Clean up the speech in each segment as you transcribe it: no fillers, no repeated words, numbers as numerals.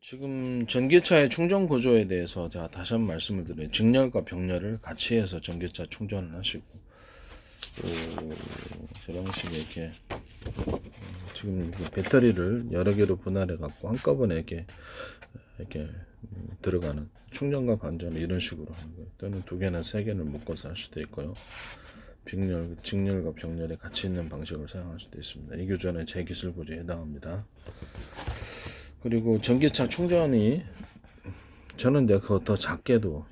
지금 전기차의 충전 구조에 대해서 제가 다시 한번 말씀을 드려요. 직렬과 병렬을 같이 해서 전기차 충전을 하시고, 저런 식의 이렇게 지금 배터리를 여러 개로 분할해 갖고 한꺼번에 이렇게 들어가는 충전과 반전을 이런 식으로 하는 거예요. 또는 두 개나 세 개를 묶어서 할 수도 있고요. 직렬과 병렬에 같이 있는 방식을 사용할 수도 있습니다. 이 교전은 제 기술 구조에 해당합니다. 그리고 전기차 충전이 저는 내가 더 작게도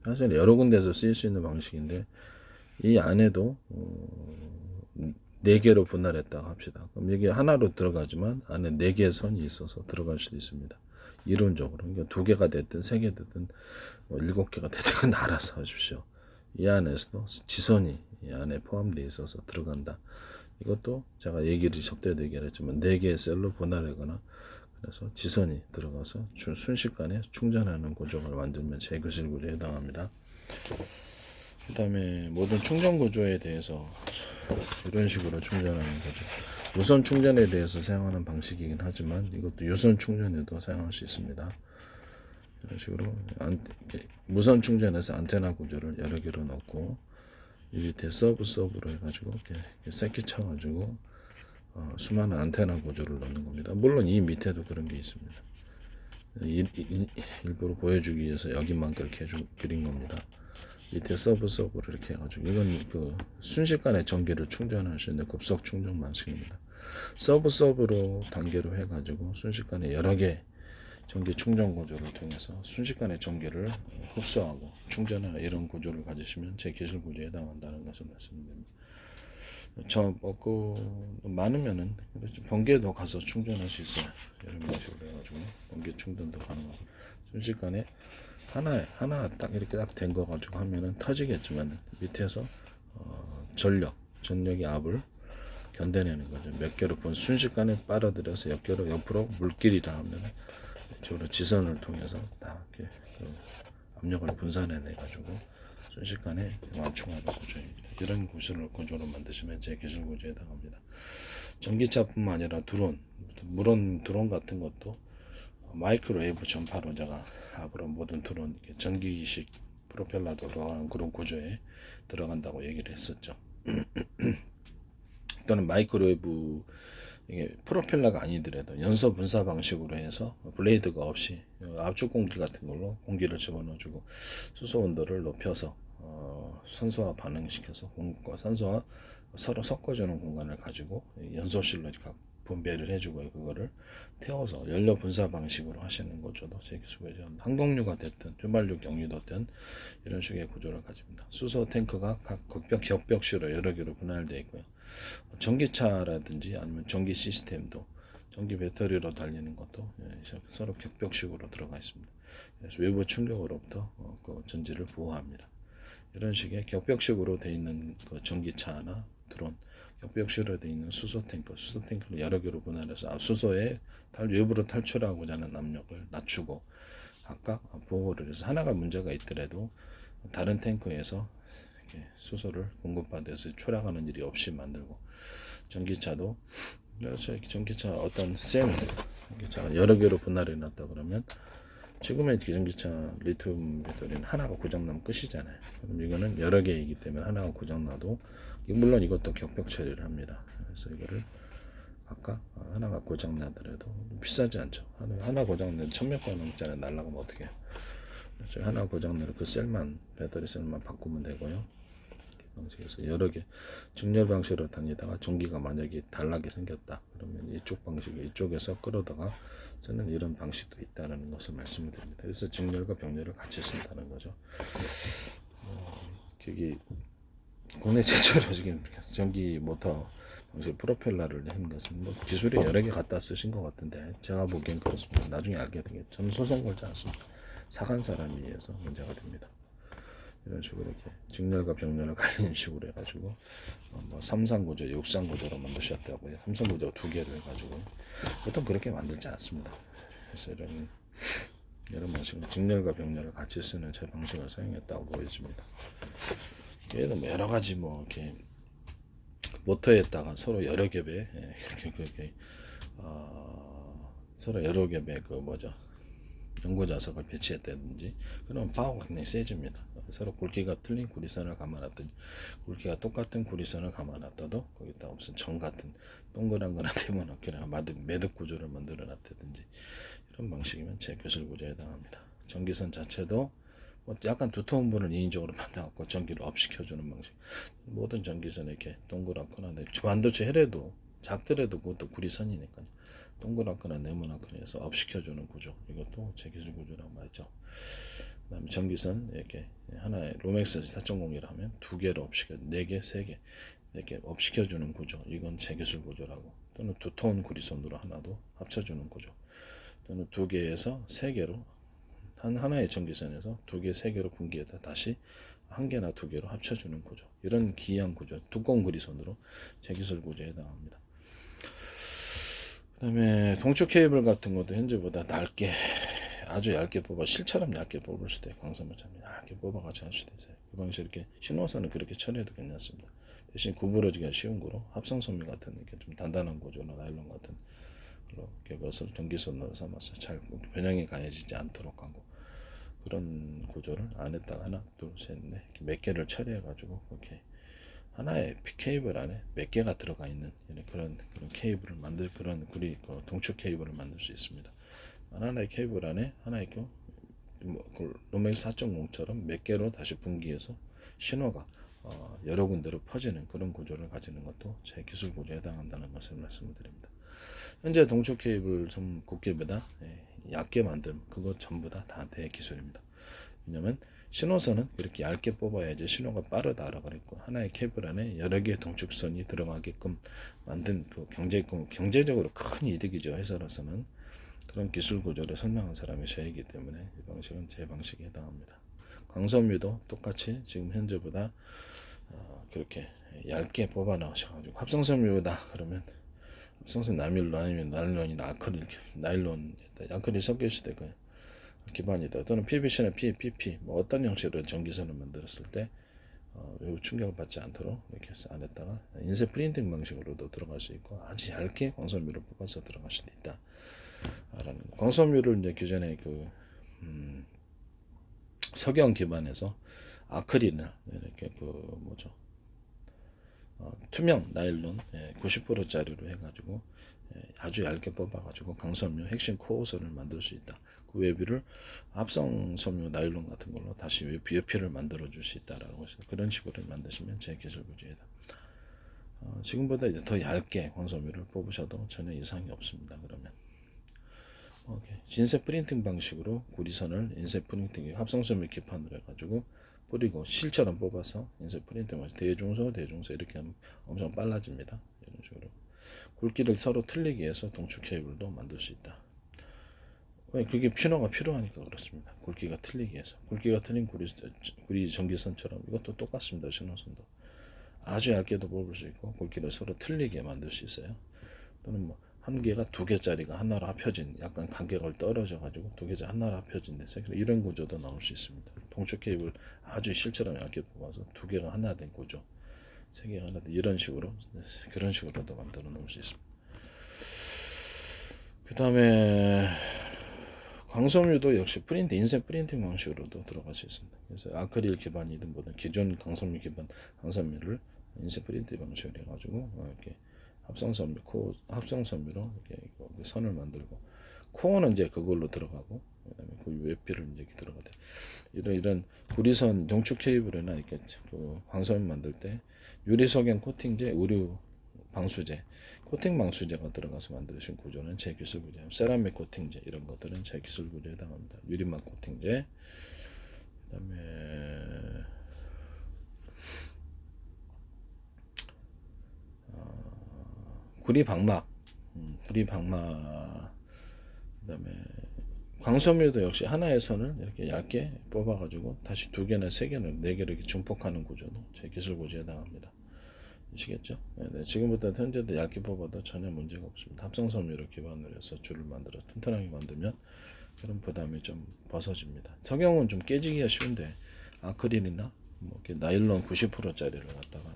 사실 여러 군데서 쓰일 수 있는 방식인데 이 안에도 4개로 분할했다고 합시다. 그럼 이게 하나로 들어가지만 안에 4개의 선이 있어서 들어갈 수도 있습니다. 이론적으로. 그러니까 2개가 됐든 3개 됐든 7개가 됐든 그건 알아서 하십시오. 이 안에서도 지선이 이 안에 포함되어 있어서 들어간다. 이것도 제가 접대도 얘기를 했지만 4개의 셀로 분할하거나 그래서 지선이 들어가서 순식간에 충전하는 구조를 만들면 제거실 구조에 해당합니다. 그 다음에 모든 충전 구조에 대해서 이런 식으로 충전하는 거죠. 무선 충전에 대해서 사용하는 방식이긴 하지만 이것도 유선 충전에도 사용할 수 있습니다. 이런 식으로 무선 충전에서 안테나 구조를 여러 개로 넣고 이 밑에 서브로 해가지고 이렇게 새끼 쳐가지고 수많은 안테나 구조를 넣는 겁니다. 물론 이 밑에도 그런 게 있습니다. 일부러 보여주기 위해서 여기만 그렇게 그린 겁니다. 밑에 서브로 이렇게 해가지고 이건 순식간에 전기를 충전할 수 있는 급속 충전 방식입니다. 서브로 단계로 해가지고 순식간에 여러 개 전기 충전 구조를 통해서 순식간에 전기를 흡수하고 충전하는 이런 구조를 가지시면 제 기술 구조에 해당한다는 것을 말씀드립니다. 많으면은 번개도 가서 충전할 수 있어요. 이런 방식으로 해가지고 번개 충전도 가능하고 순식간에 하나 딱 이렇게 딱 된 거 가지고 하면은 터지겠지만 밑에서 전력의 압을 견뎌내는 거죠. 몇 개로 순식간에 빨아들여서 옆으로 물길이라 하면 이쪽으로 지선을 통해서 다 이렇게 압력을 분산해내 가지고 순식간에 완충하는 구조입니다. 이런 구조로 만드시면 제 기술 구조에 해당합니다. 전기차뿐만 아니라 물론 드론 같은 것도 마이크로웨이브 전파로 제가 앞으로 모든 드론 전기식 프로펠러도 들어가는 그런 구조에 들어간다고 얘기를 했었죠. 또는 마이크로웨이브 이게 프로펠러가 아니더라도 연소 분사 방식으로 해서 블레이드가 없이 압축 공기 같은 걸로 공기를 집어넣어주고 수소 온도를 높여서 산소와 반응시켜서 공기과 산소와 서로 섞어주는 공간을 가지고 연소실로 분배를 해주고 그거를 태워서 연료 분사 방식으로 하시는 구조도 제 기술이죠. 항공유가 됐든 휘발유 경유도 된 이런 식의 구조를 가집니다. 수소 탱크가 각 격벽시로 여러 개로 분할되어 있고요. 전기차라든지 아니면 전기 시스템도 전기 배터리로 달리는 것도 서로 격벽식으로 들어가 있습니다. 그래서 외부 충격으로부터 그 전지를 보호합니다. 이런 식의 격벽식으로 되어 있는 그 전기차나 드론, 격벽식으로 되어 있는 수소탱크를 여러 개로 분할해서 수소의 외부로 탈출하고자 하는 압력을 낮추고 각각 보호를 해서 하나가 문제가 있더라도 다른 탱크에서 수소를 공급받아서 초량하는 일이 없이 만들고 전기차도 전기차 어떤 전기차가 여러 개로 분할해 놨다 그러면 지금의 전기차 리튬 배터리는 하나가 고장나면 끝이잖아요. 그럼 이거는 여러 개이기 때문에 하나가 고장나도 물론 이것도 격벽 처리를 합니다. 그래서 이거를 각각 하나가 고장나더라도 비싸지 않죠. 하나 고장나면 1000몇 원 넘잖아요. 날라가면 어떻게 해요? 하나 고장나면 그 배터리 셀만 바꾸면 되고요. 방식에서 여러 개 직렬 방식으로 다니다가 전기가 만약에 달라게 생겼다 그러면 이쪽에서 끌어다가 쓰는 이런 방식도 있다는 것을 말씀드립니다. 그래서 직렬과 병렬을 같이 쓴다는 거죠. 국내 최초로 지금 전기 모터 방식 프로펠러를 한 것은 기술이 여러 개 갖다 쓰신 것 같은데 제가 보기엔 그렇습니다. 나중에 알게 되겠죠. 저는 소송 걸지 않습니다. 사간 사람에 의해서 문제가 됩니다. 이런 식으로 이렇게 직렬과 병렬을 갈리는 식으로 해가지고 삼상구조, 육상구조로 만드셨다고요. 삼성구조 2개를 해가지고 보통 그렇게 만들지 않습니다. 그래서 이런 방식으로 직렬과 병렬을 같이 쓰는 제 방식을 사용했다고 보여집니다. 얘는 여러 가지 이렇게 모터에다가 서로 여러 겹의 서로 여러 겹의 연고 자석을 배치했다든지 그러면 파워가 굉장히 세집니다. 서로 굵기가 틀린 구리선을 감아놨더니 굵기가 똑같은 구리선을 감아놨다도 거기다 무슨 정 같은 동그란 거나 네모나게나 매듭 구조를 만들어 놨다든지 이런 방식이면 재교술 구조에 해당합니다. 전기선 자체도 뭐 약간 두터운 분을 인위적으로 만들어갖고 전기를 업시켜주는 방식. 모든 전기선에 이렇게 동그랗거나 반도체 해래도 작더라도 그것도 구리선이니까요. 동그랗거나 네모나거나 해서 업시켜주는 구조. 이것도 재교술 구조라고 말이죠. 그 다음에 전기선 이렇게 하나의 로맥스 4.0이라면 두 개로 업시켜, 네 개, 세 개, 이렇게 업시켜주는 구조. 이건 재교술 구조라고. 또는 두터운 구리선으로 하나도 합쳐주는 구조. 또는 두 개에서 세 개로 하나의 전기선에서 두 개, 세 개로 분기해서 다시 한 개나 두 개로 합쳐주는 구조. 이런 기이한 구조, 두꺼운 구리선으로 재기술 구조에 해당합니다. 그 다음에 동축 케이블 같은 것도 현재보다 얇게, 아주 얇게 뽑아, 실처럼 얇게 뽑을 수도 있고, 광선물처럼 얇게 뽑아가지고 할 수도 있어요. 그 방식 이렇게 신호선은 그렇게 처리해도 괜찮습니다. 대신 구부러지기가 쉬운 거로 합성섬유 같은 이렇게 좀 단단한 구조나 나일론 같은 그것을 전기선으로 삼아서 잘 변형이 가해지지 않도록 하고 그런 구조를 안에다가 하나, 둘, 셋, 넷 몇 개를 처리해가지고 이렇게 하나의 케이블 안에 몇 개가 들어가 있는 그런 케이블을 그런 동축 케이블을 만들 수 있습니다. 하나의 케이블 안에 하나의 로맥스 4.0처럼 몇 개로 다시 분기해서 신호가 여러 군데로 퍼지는 그런 구조를 가지는 것도 제 기술 구조에 해당한다는 것을 말씀드립니다. 현재 동축 케이블 좀 곱게보다 얇게 만든 그것 전부 다 대기술입니다. 왜냐하면 신호선은 그렇게 얇게 뽑아야지 신호가 빠르다라고 그랬고 하나의 케이블 안에 여러 개의 동축선이 들어가게끔 만든 그 경제적으로 큰 이득이죠. 회사로서는 그런 기술 구조를 설명한 사람이 저이기 때문에 이 방식은 제 방식에 해당합니다. 광섬유도 똑같이 지금 현재보다 그렇게 얇게 뽑아 나오셔가지고 합성섬유다 그러면 합성섬유 나일론 아니면 나일론이나 나일론 아크릴 섞여 있을 때 그 기반이다 또는 PVC나 PP 뭐 어떤 형식으로 전기선을 만들었을 때 외부 충격을 받지 않도록 이렇게 해서 안에다가 인쇄 프린팅 방식으로도 들어갈 수 있고 아주 얇게 광섬유를 뽑아서 들어갈 수도 있다. 라는 광섬유를 이제 기존에 석영 기반에서 아크릴이나 이렇게 투명 나일론 90%짜리로 해가지고 아주 얇게 뽑아가지고 강섬유 핵심 코어선을 만들 수 있다. 그 외비를 합성섬유 나일론 같은 걸로 다시 외피를 만들어 줄 수 있다라고 해서 그런 식으로 만드시면 제 기술 구조이다. 지금보다 이제 더 얇게 광섬유를 뽑으셔도 전혀 이상이 없습니다. 그러면 인쇄 프린팅 방식으로 구리선을 인쇄 프린팅 합성섬유 기판으로 해가지고 뿌리고 실처럼 뽑아서 인쇄 프린팅 방식 대중소 이렇게 하면 엄청 빨라집니다. 이런 식으로 굵기를 서로 틀리게 해서 동축 케이블도 만들 수 있다. 왜 그게 신호가 필요하니까 그렇습니다. 굵기가 틀리게 해서 굵기가 틀린 구리 전기선처럼 이것도 똑같습니다. 신호선도 아주 얇게도 뽑을 수 있고 굵기를 서로 틀리게 만들 수 있어요. 또는 뭐 한 개가 두 개짜리가 하나로 합혀진 약간 간격을 떨어져 가지고 두 개짜리 하나로 합혀진 데서 이런 구조도 나올 수 있습니다. 동축 케이블 아주 실처럼 얇게 뽑아서 두 개가 하나 된 구조, 세 개가 하나 된 이런 식으로 그런 식으로도 만들어 놓을 수 있습니다. 그 다음에 광섬유도 역시 인쇄 프린팅 방식으로도 들어갈 수 있습니다. 그래서 아크릴 기반이든 뭐든 기존 광섬유 기반 광섬유를 인쇄 프린팅 방식으로 해가지고 이렇게 합성섬유로 이렇게 선을 만들고 코어는 이제 그걸로 들어가고 그다음에 그 외피를 이제 들어가대. 이런 구리선 동축 케이블이나 이렇게 광섬유 만들 때 유리석양 코팅제, 의류 방수제, 코팅 방수제가 들어가서 만드신 구조는 제 기술 구조. 세라믹 코팅제 이런 것들은 제 기술 구조에 해당합니다. 유리막 코팅제, 그다음에 구리 방막, 그다음에 광섬유도 역시 하나의 선을 이렇게 얇게 뽑아가지고 다시 두 개나 세 개나 네 개를 이렇게 중폭하는 구조도 제 기술 구조에 해당합니다. 아시겠죠? 네, 지금부터 현재도 얇게 뽑아도 전혀 문제가 없습니다. 합성섬유를 기반으로 해서 줄을 만들어 튼튼하게 만들면 그런 부담이 좀 벗어집니다. 석영은 좀 깨지기가 쉬운데 아크릴이나 뭐 이렇게 나일론 90%짜리를 갖다가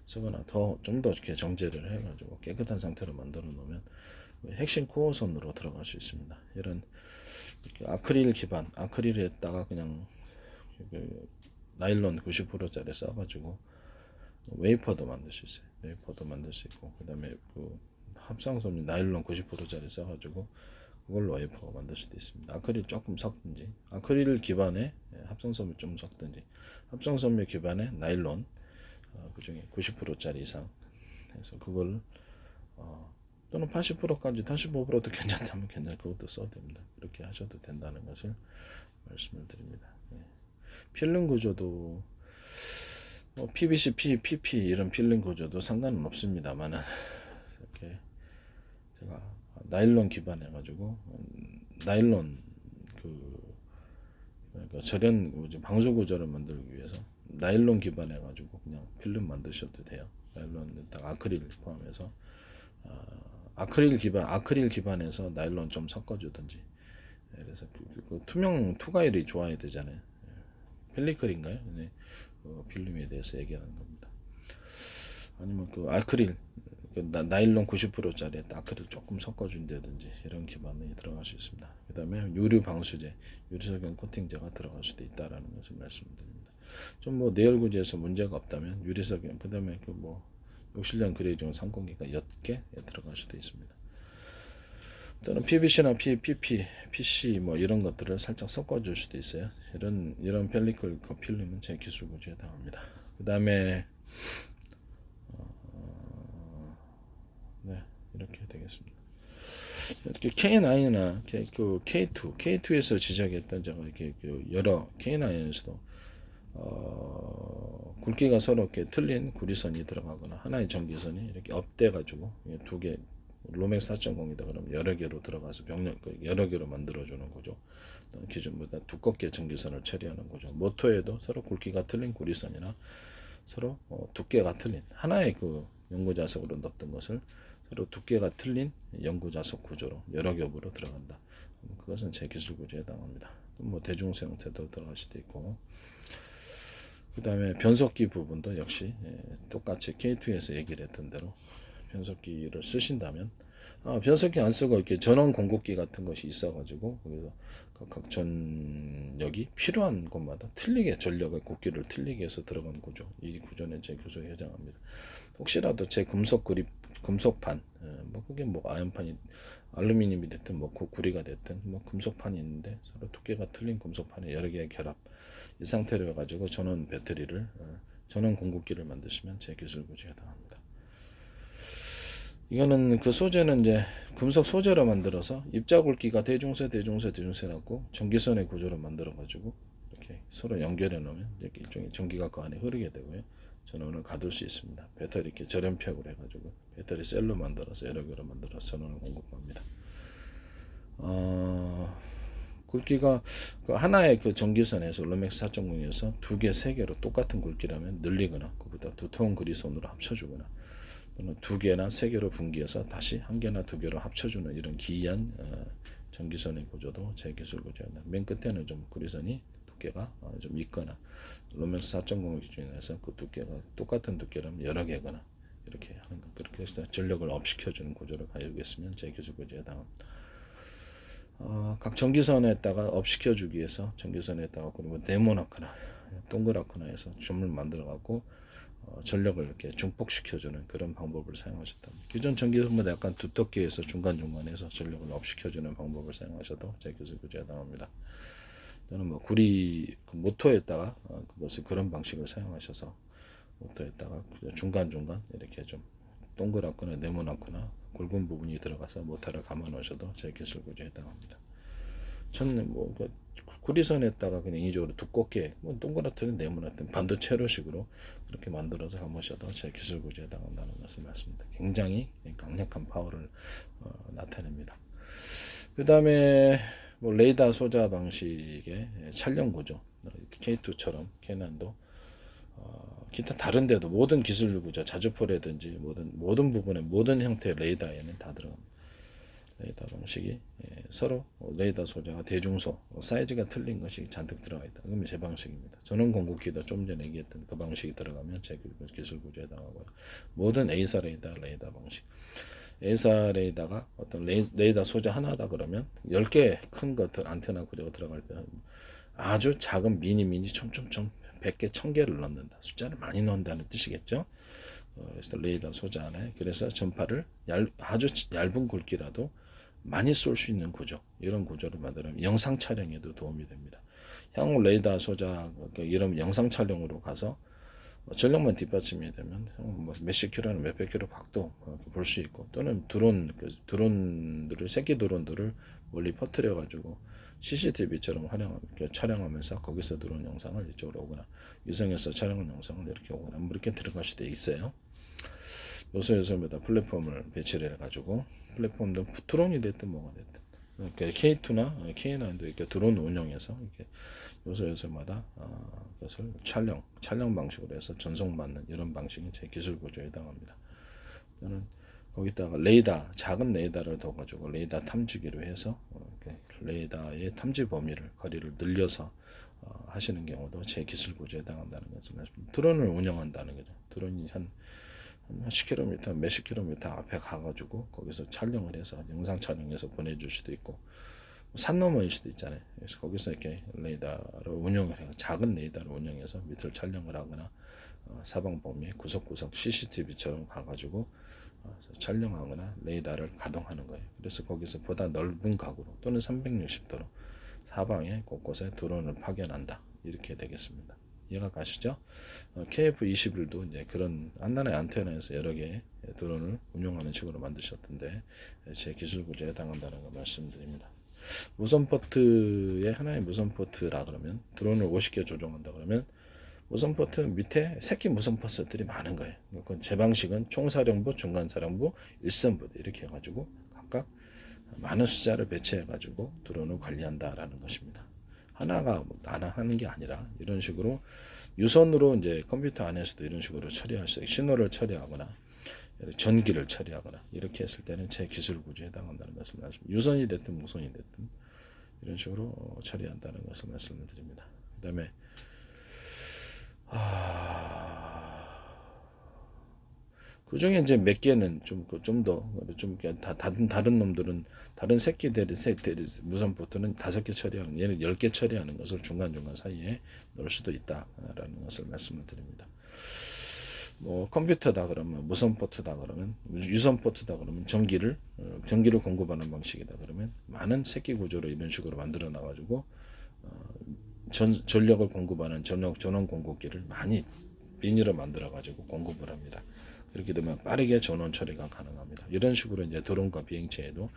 쓰거나 좀 더 이렇게 정제를 해가지고 깨끗한 상태로 만들어 놓으면 핵심 코어선으로 들어갈 수 있습니다. 이런 이렇게 아크릴 기반, 아크릴에다가 그냥 그 나일론 90%짜리 써가지고 웨이퍼도 만들 수 있어요. 웨이퍼도 만들 수 있고, 그다음에 그 합성섬유 나일론 90%짜리 써가지고 그걸로 웨이퍼가 만들 수도 있습니다. 아크릴 조금 섞든지, 아크릴 기반에 합성섬유 좀 섞든지, 합성섬유 기반에 나일론 그중에 90%짜리 이상 해서 그걸 또는 80%까지 85%도 괜찮다면 그것도 써도 됩니다. 그렇게 하셔도 된다는 것을 말씀을 드립니다. 필름 구조도 PVC, PP 이런 필름 구조도 상관은 없습니다만은 이렇게 제가 나일론 기반 해가지고 나일론 그러니까 절연 방수 구조를 만들기 위해서 나일론 기반 해가지고 그냥 필름 만드셔도 돼요. 나일론에다가 아크릴 포함해서 아크릴 기반에서 나일론 좀 섞어주든지. 그래서 그 투명 투과일이 좋아야 되잖아요. 펠리클인가요? 네. 필름에 대해서 얘기하는 겁니다. 아니면 그 아크릴 나일론 90%짜리 아크릴 조금 섞어준다든지 이런 기반이 들어갈 수 있습니다. 그 다음에 유류 방수제, 유리석연 코팅제가 들어갈 수도 있다라는 것을 말씀드립니다. 좀 뭐 내열구조에서 문제가 없다면 유리석연, 그 다음에 그 뭐 욕실량 그레이징 상공기가 10개 들어갈 수도 있습니다. 또는 PVC나 PP, PC 뭐 이런 것들을 살짝 섞어줄 수도 있어요. 이런 펠리클 필름은 제 기술 구조에 해당합니다. 그 다음에 네, 이렇게 되겠습니다. 이렇게 K9이나 K2에서 지적했던 제가 이렇게 여러 K9에서도 굵기가 서로 이렇게 틀린 구리선이 들어가거나 하나의 전기선이 이렇게 업돼 가지고 두 개 로맥스 4.0이다 그러면 여러 개로 들어가서 병력 여러 개로 만들어주는 거죠. 기존보다 두껍게 전기선을 처리하는 거죠. 모터에도 서로 굵기가 틀린 구리선이나 서로 두께가 틀린 하나의 그 연구자석으로 넣었던 것을 서로 두께가 틀린 연구자석 구조로 여러 겹으로 들어간다. 그것은 제 기술 구조에 해당합니다. 뭐 대중수 형태도 들어갈 수도 있고, 그 다음에 변속기 부분도 역시 똑같이 K2에서 얘기를 했던 대로 변속기를 쓰신다면 변속기 안 쓰고 이렇게 전원 공급기 같은 것이 있어가지고 그래서 각 전력이 필요한 곳마다 틀리게 전력의 굵기를 틀리게 해서 들어간 구조, 이 구조는 제 교수에 해당합니다. 혹시라도 제 금속판 뭐 그게 뭐 아연판이 알루미늄이 됐든 뭐 구리가 됐든 뭐 금속판이 있는데 서로 두께가 틀린 금속판에 여러 개의 결합 이 상태로 해가지고 전원 배터리를 전원 공급기를 만드시면 제 기술 구조에 해당합니다. 이거는 그 소재는 이제 금속 소재로 만들어서 입자 굵기가 대중세라고 전기선의 구조로 만들어 가지고 이렇게 서로 연결해 놓으면 이렇게 일종의 전기가 그 안에 흐르게 되고요. 전원을 가둘 수 있습니다. 배터리 이렇게 절연팩으로 해가지고 배터리 셀로 만들어서 여러 개로 만들어서 전원을 공급합니다. 굵기가 그 하나의 그 전기선에서 로맥스 4.0에서 두 개, 세 개로 똑같은 굵기라면 늘리거나 그보다 두터운 그리선으로 합쳐주거나 또는 두 개나 세 개로 분기해서 다시 한 개나 두 개로 합쳐주는 이런 기이한 전기선의 구조도 제 기술 구조입니다. 맨 끝에는 좀 구리선이 두께가 좀 있거나 로맥스 4.0 기준에서 그 두께가 똑같은 두께라면 여러 개거나 이렇게 하는 것, 그렇게 해서 전력을 업시켜주는 구조를 가지고 있으면 제 기술 구조에 해당합니다. 각 전기선에다가 업시켜주기 위해서 전기선에다가 그리고 네모나거나 동그랗거나 해서 점을 만들어 갖고 전력을 이렇게 중폭시켜주는 그런 방법을 사용하셨다면 기존 전기선보다 약간 두텁게 해서 중간중간에서 전력을 업시켜주는 방법을 사용하셔도 제 기술 구조에 해당합니다. 저는 뭐 구리 그 모터에다가 그것을 그런 방식을 사용하셔서 모터에다가 중간중간 이렇게 좀 동그랗거나 네모나거나 굵은 부분이 들어가서 모터를 감아 놓으셔도 제 기술 구조에 해당합니다. 저는 뭐 구리선에다가 그냥 인위적으로 두껍게 뭐 동그랗든 네모나든 반도체로식으로 그렇게 만들어서 감으셔도 제 기술 구조에 해당한다는 것을 말씀드립니다. 굉장히 강력한 파워를 나타냅니다. 그 다음에 뭐 레이더 소자 방식의 촬영 구조 K2처럼 K9도 기타 다른 데도 모든 기술 구조 자주포라든지 모든 부분에 모든 형태의 레이더에는 다 들어갑니다. 레이더 방식이 서로 레이더 소재가 대중소 사이즈가 틀린 것이 잔뜩 들어가 있다. 그러면 제 방식입니다. 전원 공급기도 좀 전에 얘기했던 그 방식이 들어가면 제 기술 구조에 해당하고요. 모든 A사 레이더 방식 A사 레이더가 어떤 레이더 소재 하나다 그러면 10개 큰 것들 안테나 구조가 들어갈 때 아주 작은 미니 촘촘 100개 1000개를 넣는다. 숫자를 많이 넣는다는 뜻이겠죠. 그래서 레이더 소재 안에 그래서 전파를 아주 얇은 굵기라도 많이 쏠 수 있는 구조, 이런 구조를 만들면 영상 촬영에도 도움이 됩니다. 향후 레이더 소재 이런 영상 촬영으로 가서 전력만 뒷받침이 되면 뭐 몇십 킬로나 몇백 킬로 각도 볼 수 있고, 또는 드론들을 새끼 드론들을 멀리 퍼뜨려 가지고 CCTV처럼 촬영하면서 거기서 들어온 영상을 이쪽으로 오거나 위성에서 촬영한 영상을 이렇게 오거나 뭐 이렇게 들어갈 수도 있어요. 요소에서마다 플랫폼을 배치를 해가지고 플랫폼도 드론이 됐든 뭐가 됐든 K2나 K9도 이렇게 드론 운영해서 이렇게 요소마다 그것을 촬영 방식으로 해서 전송받는 이런 방식이 제 기술 구조에 해당합니다. 저는 거기다가 작은 레이더를 둬가지고 레이더 탐지기로 해서 레이더의 탐지 범위를 거리를 늘려서 하시는 경우도 제 기술 구조에 해당한다는 것을 말씀드립니다. 드론을 운영한다는 거죠. 드론이 한 10km, 몇십 킬로미터 앞에 가가지고 거기서 촬영을 해서 영상 촬영해서 보내줄 수도 있고, 산 너머일 수도 있잖아요. 그래서 거기서 이렇게 레이더를 운영을 해요. 작은 레이더를 운영해서 밑을 촬영을 하거나 사방 범위에 구석구석 CCTV처럼 가가지고 촬영하거나 레이더를 가동하는 거예요. 그래서 거기서 보다 넓은 각으로 또는 360도로 사방에 곳곳에 드론을 파견한다. 이렇게 되겠습니다. 이해가 가시죠? KF-21도 이제 그런 한단의 안테나에서 여러 개의 드론을 운용하는 식으로 만드셨던데 제 기술 구조에 해당한다는 거 말씀드립니다. 무선 포트의 하나의 무선 포트라 그러면 드론을 50개 조종한다 그러면 무선 포트 밑에 새끼 무선 포트들이 많은 거예요. 제 방식은 총사령부, 중간사령부, 일선부대 이렇게 해가지고 각각 많은 숫자를 배치해가지고 드론을 관리한다라는 것입니다. 하나가 하는 게 아니라 이런 식으로 유선으로 이제 컴퓨터 안에서도 이런 식으로 처리할 수 있어요. 신호를 처리하거나 전기를 처리하거나 이렇게 했을 때는 제 기술 구조에 해당한다는 것을 말씀드립니다. 유선이 됐든 무선이 됐든 이런 식으로 처리한다는 것을 말씀을 드립니다. 그 다음에 그 중에 이제 몇 개는 좀 다른 놈들은 다른 새끼들이 무선 포트는 5개 처리하는, 얘는 10개 처리하는 것을 중간중간 사이에 넣을 수도 있다라는 것을 말씀을 드립니다. 뭐 컴퓨터다 그러면 무선 포트다 그러면 유선 포트다 그러면 전기를 공급하는 방식이다 그러면 많은 새끼 구조로 이런 식으로 만들어 놔가지고 전력을 공급하는 전원 공급기를 많이 비닐로 만들어 가지고 공급을 합니다. 그렇게 되면 빠르게 전원 처리가 가능합니다. 이런 식으로 이제 드론과 비행체에도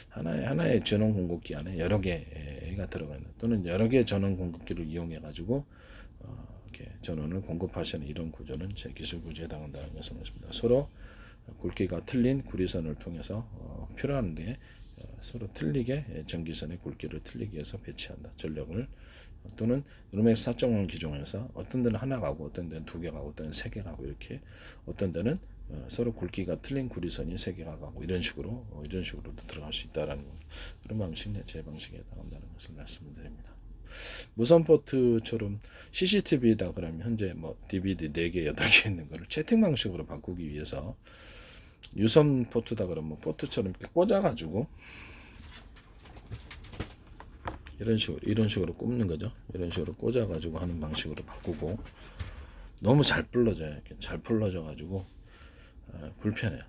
하나의 전원 공급기 안에 여러 개가 들어가 있는, 또는 여러 개의 전원 공급기를 이용해 가지고 이렇게 전원을 공급하시는 이런 구조는 제 기술 구조에 해당한다는 것을 말씀드립니다. 서로 굵기가 틀린 구리선을 통해서 필요한데 서로 틀리게 전기선의 굵기를 틀리게 해서 배치한다. 전력을 또는 루멕스 4.0 기종에서 어떤 데는 하나 가고 어떤 데는 2개 가고 어떤 데는 3개 가고 이렇게 어떤 데는 서로 굵기가 틀린 구리선이 3개가 가고 이런 식으로도 들어갈 수 있다라는 그런 방식이 제 방식에 해당한다는 것을 말씀드립니다. 무선 포트처럼 CCTV다 그러면 현재 뭐 DVD 4개, 8개 있는 거를 채팅 방식으로 바꾸기 위해서 유선 포트다 그러면 포트처럼 이렇게 꽂아가지고 이런 식으로 꼽는 거죠. 이런 식으로 꽂아가지고 하는 방식으로 바꾸고, 너무 잘 불러져요. 이렇게 잘 불러져가지고 불편해요.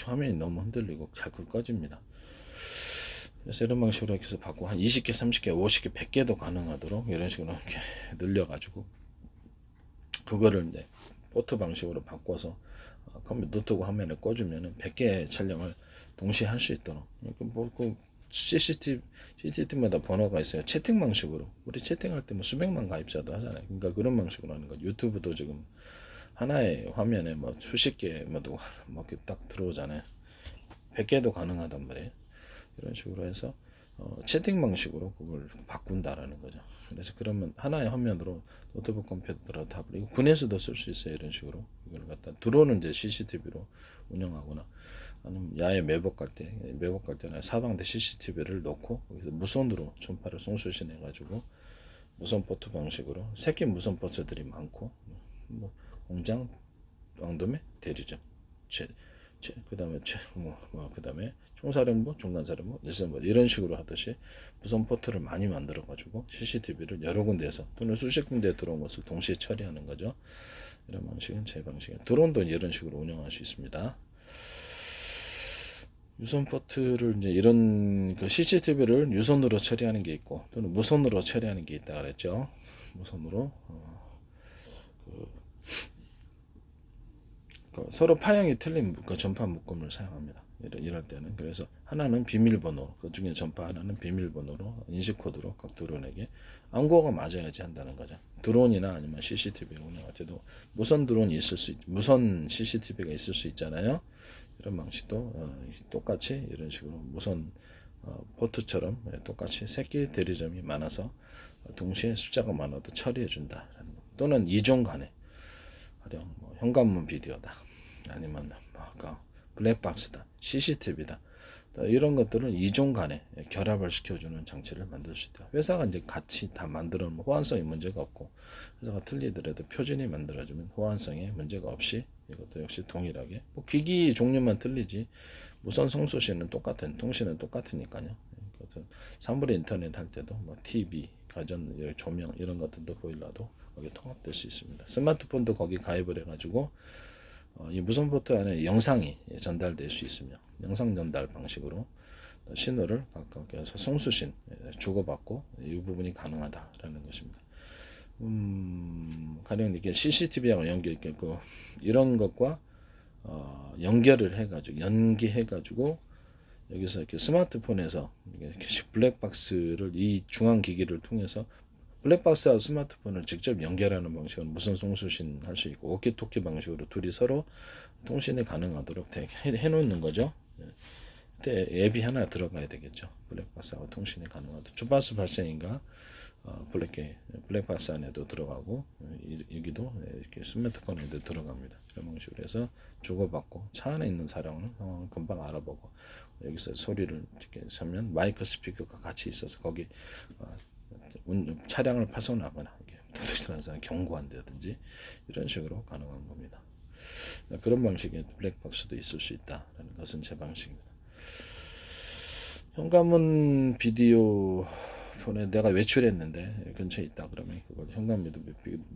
화면이 너무 흔들리고 자꾸 꺼집니다. 그래서 이런 방식으로 이렇게 해서 바꾸고 한 20개, 30개, 50개, 100개도 가능하도록 이런 식으로 이렇게 늘려가지고 그거를 이제 포트 방식으로 바꿔서 컴퓨터 노트북 화면에 꽂으면은 100개의 촬영을 동시에 할 수 있도록 CCTV마다 번호가 있어요. 채팅 방식으로 우리 채팅할 때 뭐 수백만 가입자도 하잖아요. 그러니까 그런 방식으로 하는 거. 유튜브도 지금 하나의 화면에 뭐 수십 개 뭐 이렇게 딱 들어오잖아요. 100개도 가능하단 말이에요. 이런 식으로 해서 채팅 방식으로 그걸 바꾼다라는 거죠. 그래서 그러면 하나의 화면으로 노트북 컴퓨터로 다 이거 군에서도 쓸 수 있어요. 이런 식으로 이걸 갖다 드론은 이제 CCTV로 운영하거나 아니면 야외 매복 갈 때는 사방대 CCTV를 놓고 거기서 무선으로 전파를 송수신해 가지고 무선 포트 방식으로 새끼 무선 포트들이 많고 뭐 공장 왕도매 대리점 그다음에 총사령부, 중간사령부, 일선부 이런 식으로 하듯이 무선 포트를 많이 만들어 가지고 CCTV를 여러 군데에서 또는 수십 군데에 들어온 것을 동시에 처리하는 거죠. 이런 방식은 제 방식이에요. 드론도 이런 식으로 운영할 수 있습니다. 유선 포트를 이제 이런 그 CCTV를 유선으로 처리하는 게 있고 또는 무선으로 처리하는 게 있다 그랬죠. 무선으로 서로 파형이 틀린 그 전파 묶음을 사용합니다. 이럴 때는 그래서 하나는 비밀번호, 그 중에 전파 하나는 비밀번호로 인식 코드로 각 드론에게 암호가 맞아야지 한다는 거죠. 드론이나 아니면 CCTV 운영할 때도 무선 드론이 있을 수, 무선 CCTV가 있을 수 있잖아요. 이런 방식도 똑같이 이런 식으로 무선 포트처럼 똑같이 새끼 대리점이 많아서 동시에 숫자가 많아도 처리해 준다. 또는 이종 간에 가령 뭐 현관문 비디오다. 아니면 아까 블랙박스다. CCTV다. 이런 것들은 이종 간에 결합을 시켜주는 장치를 만들 수 있다. 회사가 이제 같이 다 만들어 놓으면 호환성이 문제가 없고 회사가 틀리더라도 표준이 만들어주면 호환성에 문제가 없이 이것도 역시 동일하게 뭐 기기 종류만 틀리지 무선 송수신은 똑같은 통신은 똑같으니까요. 사물의 인터넷 할 때도 뭐 TV, 가전 조명 이런 것들도 보일러도 거기에 통합될 수 있습니다. 스마트폰도 거기 가입을 해가지고 이 무선 포트 안에 영상이 전달될 수 있으며 영상 전달 방식으로 신호를 각각 해서 송수신 주고받고 이 부분이 가능하다라는 것입니다. 가령 이게 CCTV하고 연결있고 이런 것과 연결을 해가지고 연기해가지고 여기서 이렇게 스마트폰에서 이렇게 블랙박스를 이 중앙 기기를 통해서 블랙박스와 스마트폰을 직접 연결하는 방식은 무선 송수신 할 수 있고 워키토키 방식으로 둘이 서로 통신이 가능하도록 해놓는 거죠. 그때 앱이 하나 들어가야 되겠죠. 블랙박스하고 통신이 가능하도록 주파수 발생인가 블랙박스 안에도 들어가고 여기도 이렇게 스마트폰에도 들어갑니다. 이런 방식으로 해서 주고받고 차 안에 있는 사람은 금방 알아보고 여기서 소리를 이렇게 하면 마이크 스피커가 같이 있어서 거기 차량을 파손하거나 도둑질하는 사람 경고한다든지 이런 식으로 가능한 겁니다. 그런 방식의 블랙박스도 있을 수 있다라는 것은 제 방식입니다. 현관문 비디오 폰에 내가 외출했는데 근처에 있다 그러면 그걸 현관문도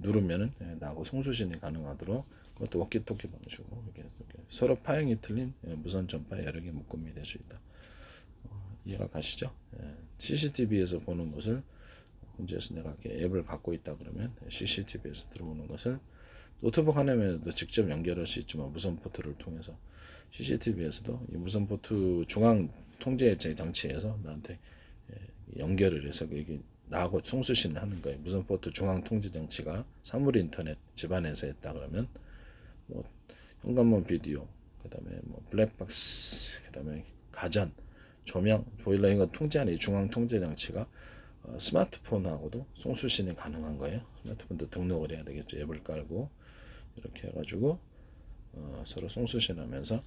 누르면은 나하고 송수신이 가능하도록 그것도 워키토키 방식으로 이렇게 서로 파형이 틀린 무선 전파 여러 개 묶음이 될 수 있다. 이해가 가시죠? CCTV에서 보는 것을 현재에서 내가 이렇게 앱을 갖고 있다 그러면 CCTV에서 들어오는 것을 노트북 하나에도 직접 연결할 수 있지만 무선 포트를 통해서 CCTV에서도 이 무선 포트 중앙 통제 장치에서 나한테 연결을 해서 이게 나하고 송수신 하는 거예요. 무선 포트 중앙 통제 장치가 사물 인터넷 집안에서 했다 그러면 뭐 현관문 비디오, 그다음에 뭐 블랙박스, 그다음에 가전, 조명, 보일러 이거 통제하는 이 중앙 통제 장치가 스마트폰하고도 송수신이 가능한 거예요. 스마트폰도 등록을 해야 되겠죠. 앱을 깔고 이렇게 해가지고 서로 송수신하면서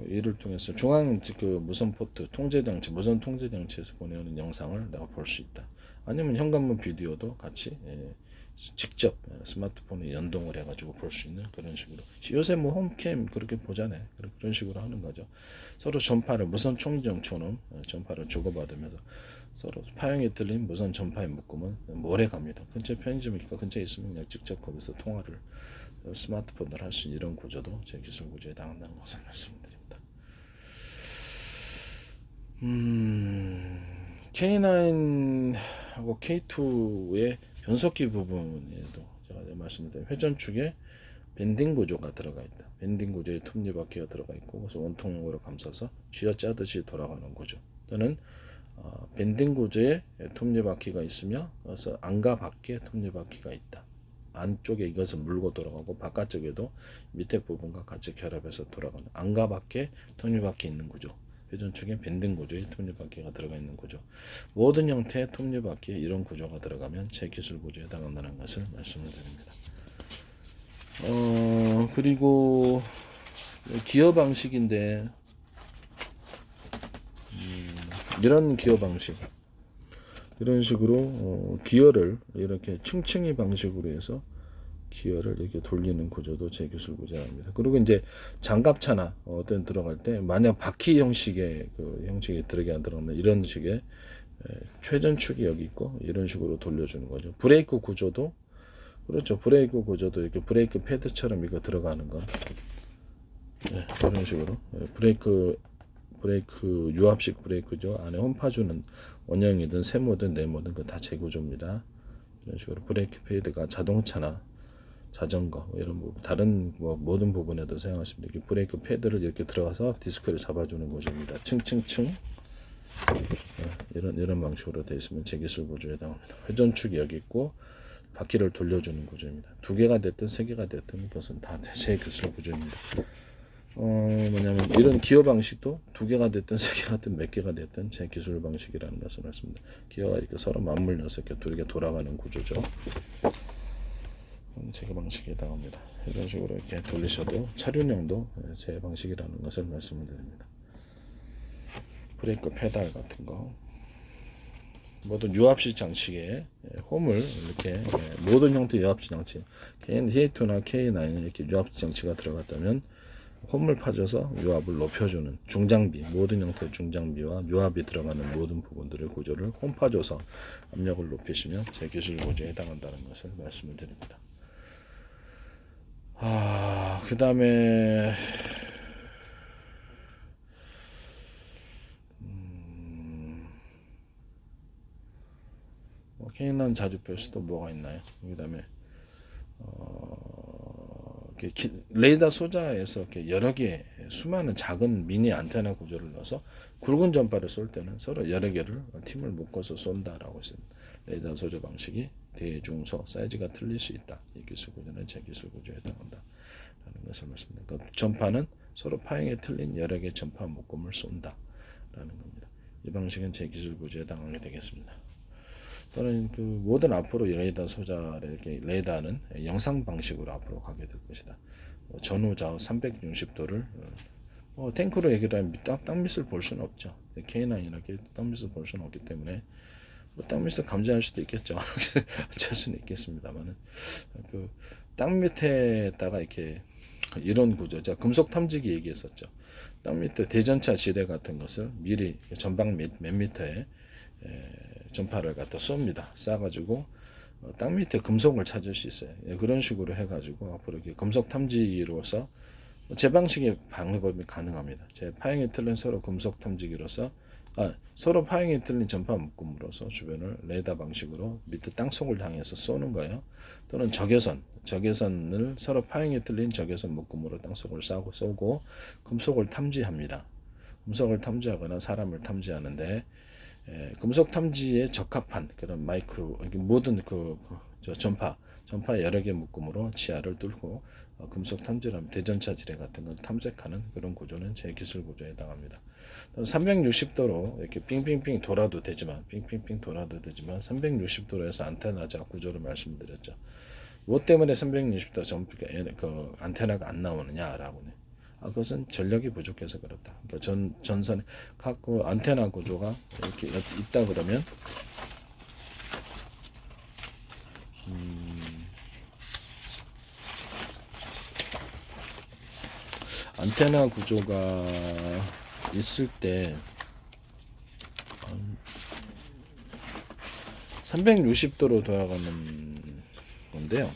이를 통해서 중앙 그 무선 포트 통제 장치, 무선 통제 장치에서 보내오는 영상을 내가 볼 수 있다. 아니면 현관문 비디오도 같이 직접 스마트폰에 연동을 해가지고 볼 수 있는 그런 식으로. 요새 뭐 홈캠 그렇게 보잖아요. 그런 식으로 하는 거죠. 서로 전파를 무선 총정처럼 전파를 주고받으면서 서로 파형이 틀린 무선 전파의 묶음은 오래 갑니다. 근처 편의점이 근처에 있으면 그냥 직접 거기서 통화를 스마트폰으로 할 수 있는 이런 구조도 제 기술 구조에 해당한다는 것을 말씀드립니다. K9하고 K2의 변속기 부분에도 제가 말씀드린 회전축에 밴딩 구조가 들어가 있다. 밴딩 구조에 톱니바퀴가 들어가 있고 그래서 원통형으로 감싸서 쥐어짜듯이 돌아가는 구조 또는 밴딩 구조에 톱니바퀴가 있으며 그래서 안과 밖에 톱니바퀴가 있다. 안쪽에 이것을 물고 돌아가고 바깥쪽에도 밑에 부분과 같이 결합해서 돌아가는 안과 밖에 톱니바퀴 있는 구조. 회전축에 밴딩 구조에 톱니바퀴가 들어가 있는 구조. 모든 형태의 톱니바퀴에 이런 구조가 들어가면 제 기술 구조에 해당한다는 것을 말씀을 드립니다. 그리고 기어 방식인데 이런 기어 방식 이런 식으로 기어를 이렇게 층층이 방식으로 해서 기어를 이렇게 돌리는 구조도 제기술 구조입니다. 그리고 이제 장갑차나 어떤 들어갈 때 만약 바퀴 형식의 그 형식이 들어가면 이런 식의 최전축이 여기 있고 이런 식으로 돌려주는 거죠. 브레이크 구조도 그렇죠. 브레이크 구조도 이렇게 브레이크 패드처럼 이거 들어가는 거 이런 식으로 브레이크 유압식 브레이크죠. 안에 홈파주는 원형이든 세모든 네모든 그 다 재구조입니다. 이런 식으로 브레이크 패드가 자동차나 자전거 이런 부분 다른 모든 부분에도 사용하시면 되고 브레이크 패드를 이렇게 들어가서 디스크를 잡아주는 구조입니다. 층층층 이런 방식으로 되어 있으면 제기술 구조에 해당합니다. 회전축이 여기 있고 바퀴를 돌려주는 구조입니다. 두 개가 됐든 세 개가 됐든 그것은 다 제기술 구조입니다. 뭐냐면 이런 기어 방식도 두 개가 됐든 세 개가 됐든 몇 개가 됐든 제 기술 방식이라는 것을 말씀드립니다. 기어가 이렇게 서로 맞물려서 이렇게 두 개 돌아가는 구조죠. 제 방식에 해당합니다. 이런 식으로 이렇게 돌리셔도 차륜형도 제 방식이라는 것을 말씀을 드립니다. 브레이크 페달 같은 거 모든 유압식 장치에 홈을 이렇게 모든 형태의 유압식 장치 K2나 K9에 이렇게 유압식 장치가 들어갔다면 홈을 파줘서 유압을 높여주는 중장비 모든 형태의 중장비와 유압이 들어가는 모든 부분들의 구조를 홈 파줘서 압력을 높이시면 제 기술 구조에 해당한다는 것을 말씀을 드립니다. 그 다음에 K9 자주 표시도 뭐가 있나요? 그 다음에 레이더 소자에서 여러 개 수많은 작은 미니 안테나 구조를 넣어서 굵은 전파를 쏠 때는 서로 여러 개를 팀을 묶어서 쏜다라고 했습니다. 레이더 소자 방식이 대중소 사이즈가 틀릴 수 있다. 이 기술 구조는 제 기술 구조에 해당한다. 라는 것을 말씀드립니다. 그러니까 전파는 서로 파형에 틀린 여러 개의 전파 묶음을 쏜다. 라는 겁니다. 이 방식은 제 기술 구조에 해당하게 되겠습니다. 또는 그 모든 앞으로 레이더 소자를 이렇게 레이더는 영상 방식으로 앞으로 가게 될 것이다. 전후 좌우 360도를 탱크로 얘기를 하면 땅밑을 볼 수는 없죠. K9이나 땅밑을 볼 수는 없기 때문에 땅밑을 감지할 수도 있겠죠. 어쩔 수는 있겠습니다만은 그 땅밑에다가 이렇게 이런 구조, 제가 금속 탐지기 얘기했었죠. 땅밑에 대전차 지대 같은 것을 미리 전방 몇 미터에 전파를 갖다 쏩니다. 쏴가지고 땅 밑에 금속을 찾을 수 있어요. 그런 식으로 해가지고 앞으로 이렇게 금속 탐지기로서 제 방식의 방법이 가능합니다. 제 파형이 틀린 서로 금속 탐지기로서 서로 파형이 틀린 전파 묶음으로서 주변을 레이더 방식으로 밑에 땅속을 향해서 쏘는 거예요. 또는 적외선을 서로 파형이 틀린 적외선 묶음으로 땅속을 쏘고 금속을 탐지합니다. 금속을 탐지하거나 사람을 탐지하는데 금속 탐지에 적합한 그런 마이크로 모든 전파 여러 개 묶음으로 지하를 뚫고 금속 탐지를 하면 대전차 지뢰 같은 걸 탐색하는 그런 구조는 제 기술 구조에 해당합니다. 360도로 이렇게 빙빙빙 돌아도 되지만 360도로에서 안테나자 구조를 말씀드렸죠. 무엇 때문에 360도 그 안테나가 안 나오느냐라고는 그것은 전력이 부족해서 그렇다. 그러니까 전선에 갖고 안테나 구조가 이렇게 있다 그러면 안테나 구조가 있을 때 360도로 돌아가는 건데요.